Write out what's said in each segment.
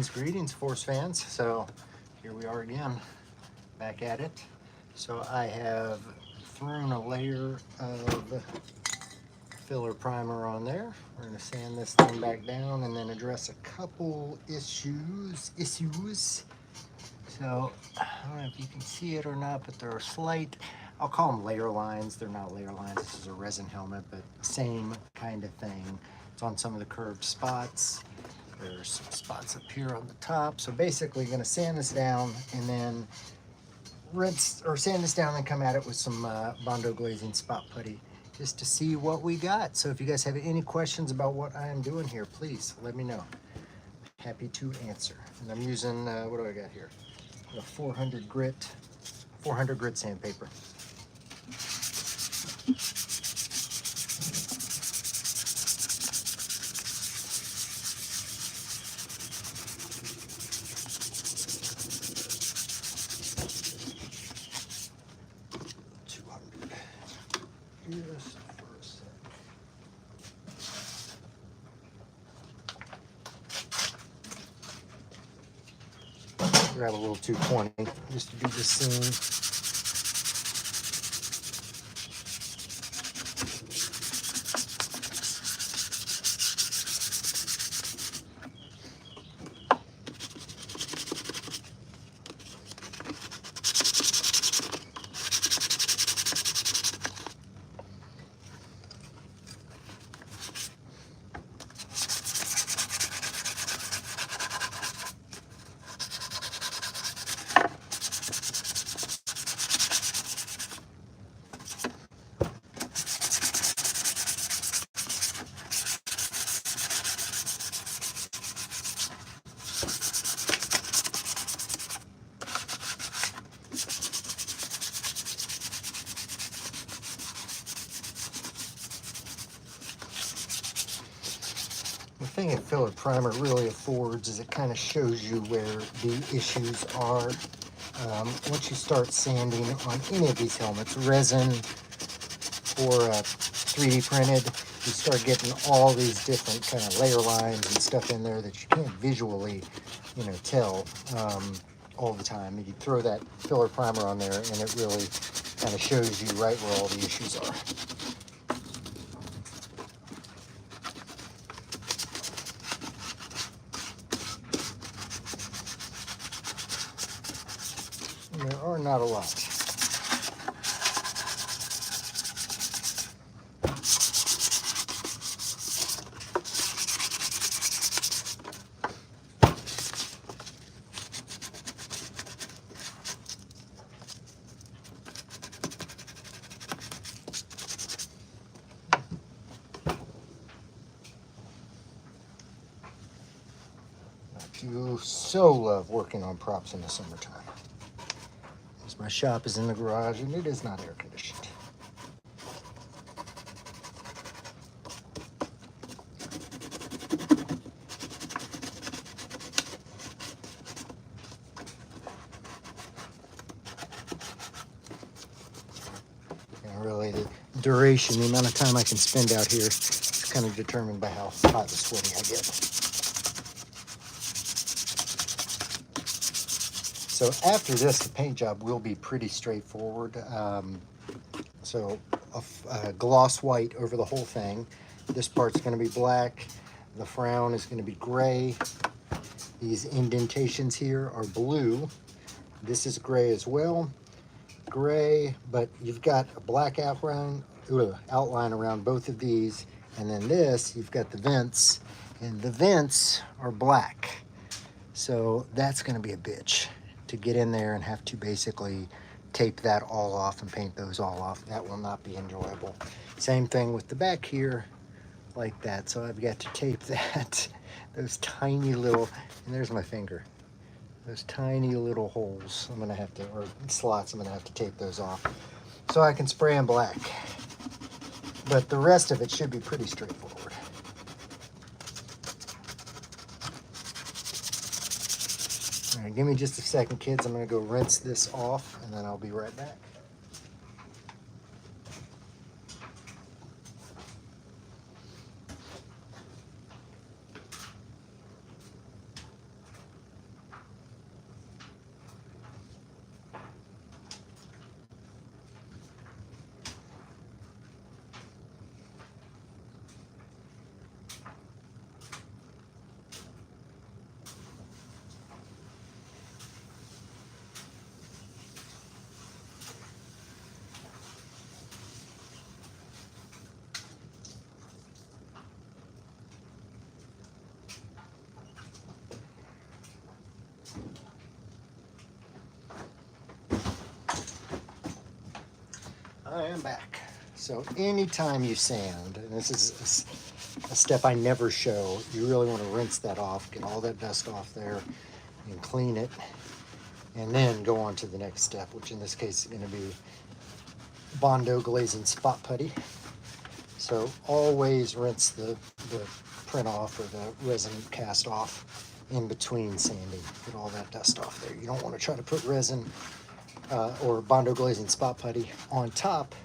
Greetings, Force fans. So here we are again, back at it. So I have thrown a layer of filler primer on there. We're going to sand this thing back down and then address a couple issues. So I don't know if you can see it or not, but there are slight, I'll call them layer lines. They're not layer lines. This is a resin helmet, but same kind of thing. It's on some of the curved spots. There's some spots up here on the top. So basically going to sand this down and then rinse, or sand this down and come at it with some Bondo glazing spot putty just to see what we got. So if you guys have any questions about what I am doing here, please let me know. Happy to answer. And I'm using, what do I got here? A 400 grit sandpaper. Just for a sec. Grab a little 220 just to do the scene. The thing that filler primer really affords is it kind of shows you where the issues are. Once you start sanding on any of these helmets, resin or 3D printed, you start getting all these different kind of layer lines and stuff in there that you can't visually, tell all the time. And you throw that filler primer on there and it really kind of shows you right where all the issues are. There are not a lot. I do so love working on props in the summertime. My shop is in the garage and it is not air conditioned. And really the duration, the amount of time I can spend out here is kind of determined by how hot and sweaty I get. So after this, the paint job will be pretty straightforward. So a gloss white over the whole thing. This part's going to be black. The frown is going to be gray. These indentations here are blue. This is gray as well. Gray, but you've got a black outline around both of these. And then this, you've got the vents, and the vents are black. So that's going to be a bitch to get in there and have to basically tape that all off and paint those all off. That will not be enjoyable. Same thing with the back here, like that. So I've got to tape that, those tiny little, and there's my finger, those tiny little holes I'm gonna have to, or slots, I'm gonna have to tape those off so I can spray them black. But the rest of it should be pretty straightforward. All right, give me just a second, kids. I'm gonna go rinse this off and then I'll be right back. I am back. So anytime you sand, and this is a step I never show, you really want to rinse that off, get all that dust off there, and clean it, and then go on to the next step, which in this case is going to be Bondo glazing spot putty. So always rinse the print off or the resin cast off in between sanding. Get all that dust off there. You don't want to try to put resin or Bondo glazing spot putty on top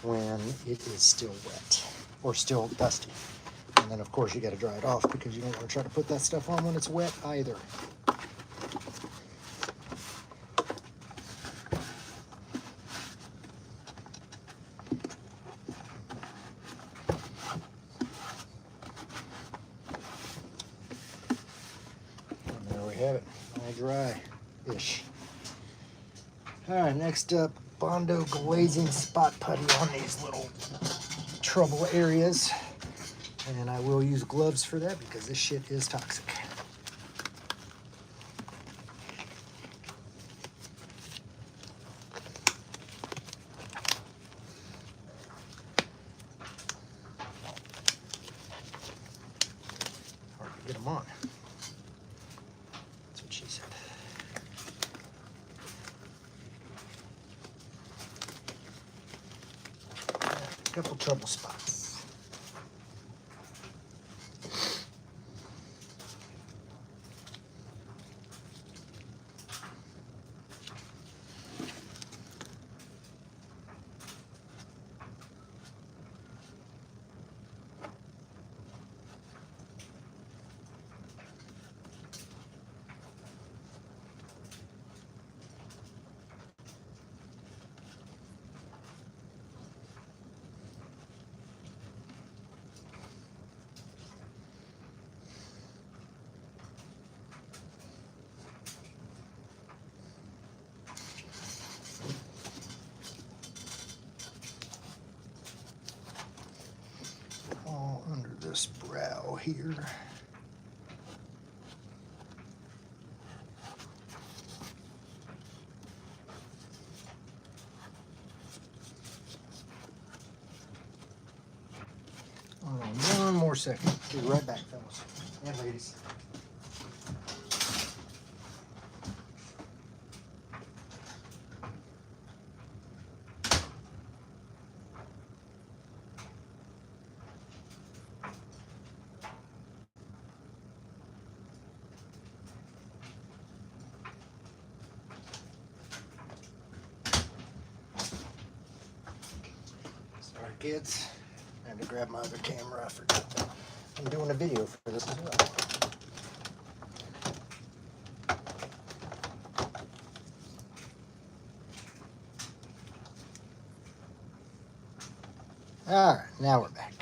when it is still wet or still dusty. And then of course you got to dry it off because you don't want to try to put that stuff on when it's wet either. And there we have it, all dry-ish. All right, next up, Bondo glazing spot putty on these little trouble areas. And I will use gloves for that because this shit is toxic. Hard to get them on. That's what she said. A couple trouble spots. All under this brow here. Hold on one more second. Be right back, fellas and ladies. Sorry, kids. I had to grab my other camera. I forgot. I'm doing a video for this as well. All right, now we're back.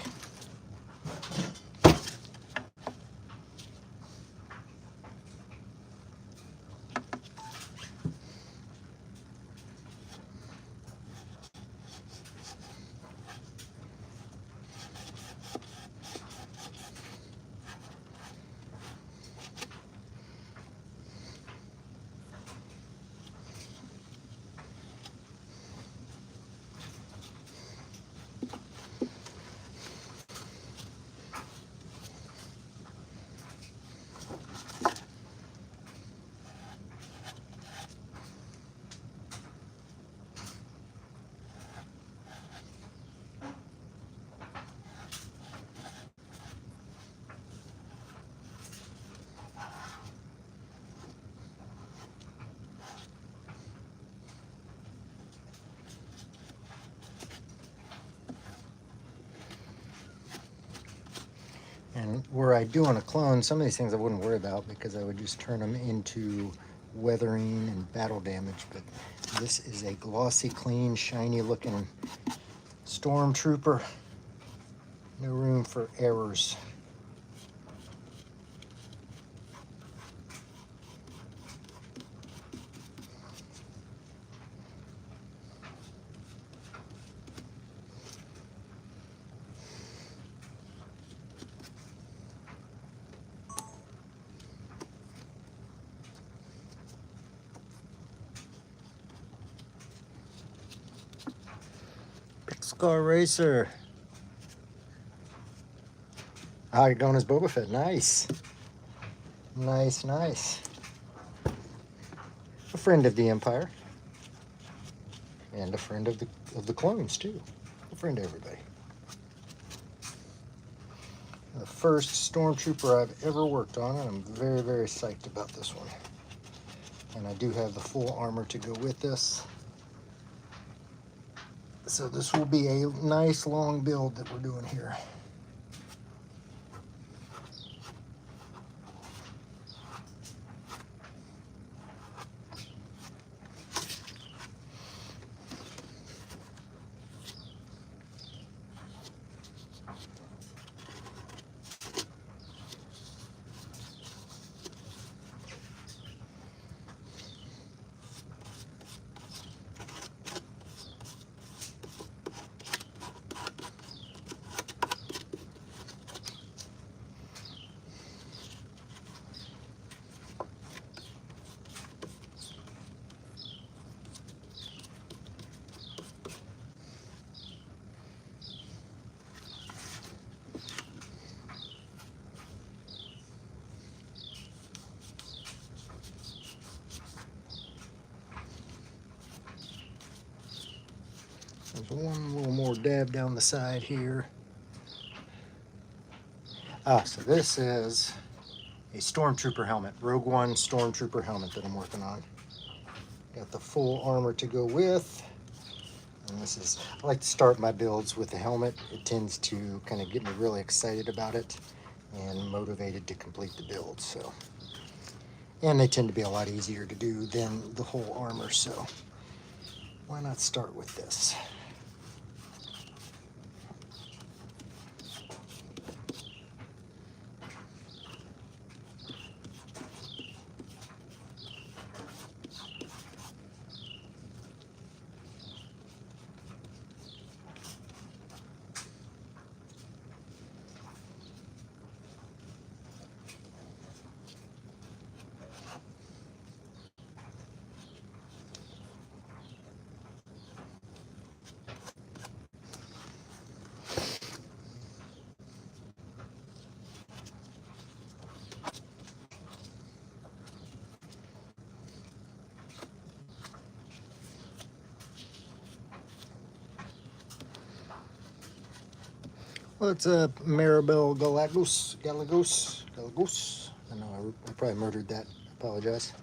And were I doing a clone, some of these things I wouldn't worry about because I would just turn them into weathering and battle damage. But this is a glossy, clean, shiny looking Stormtrooper. No room for errors. Car Racer. How you going as Boba Fett? Nice. Nice, nice. A friend of the Empire. And a friend of the clones too. A friend of everybody. The first Stormtrooper I've ever worked on, and I'm very, very psyched about this one. And I do have the full armor to go with this. So this will be a nice long build that we're doing here. There's one little more dab down the side here. So this is a Stormtrooper helmet, Rogue One Stormtrooper helmet that I'm working on. Got the full armor to go with. And this is, I like to start my builds with the helmet. It tends to kind of get me really excited about it and motivated to complete the build. So, and they tend to be a lot easier to do than the whole armor. So why not start with this? What's up, Maribel Galagos? I know I probably murdered that. I apologize.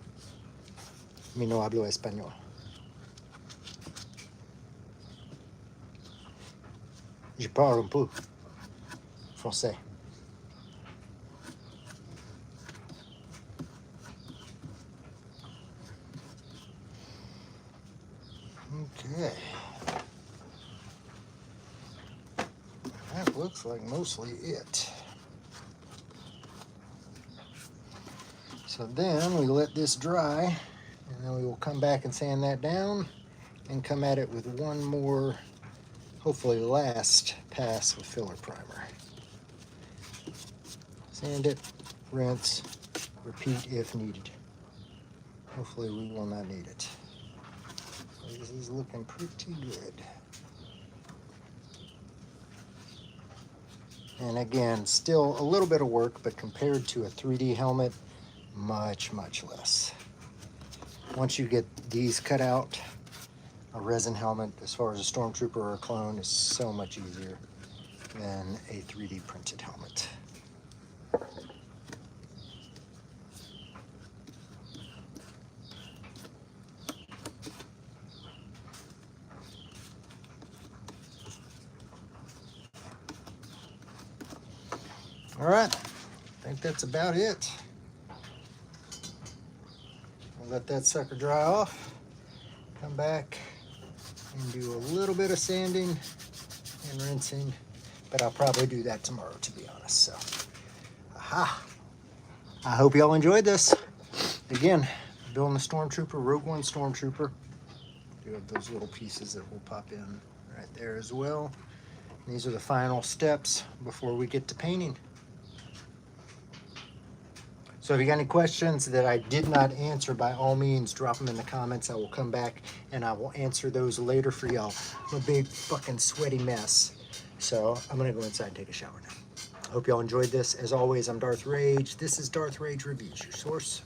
Mi no hablo español. Je parle un peu français. Okay. That looks like mostly it. So then we let this dry, and then we will come back and sand that down and come at it with one more, hopefully last pass of filler primer. Sand it, rinse, repeat if needed. Hopefully we will not need it. So this is looking pretty good. And again, still a little bit of work, but compared to a 3D helmet, much, much less. Once you get these cut out, a resin helmet, as far as a Stormtrooper or a clone, is so much easier than a 3D printed helmet. All right, I think that's about it. I'll let that sucker dry off, come back and do a little bit of sanding and rinsing, but I'll probably do that tomorrow, to be honest. So, aha. I hope y'all enjoyed this. Again, building the Stormtrooper, Rogue One Stormtrooper. Do have those little pieces that will pop in right there as well. These are the final steps before we get to painting. So if you got any questions that I did not answer, by all means, drop them in the comments. I will come back and I will answer those later for y'all. I'm a big fucking sweaty mess. So I'm gonna go inside and take a shower now. Hope y'all enjoyed this. As always, I'm Darth Rage. This is Darth Rage Reviews, your source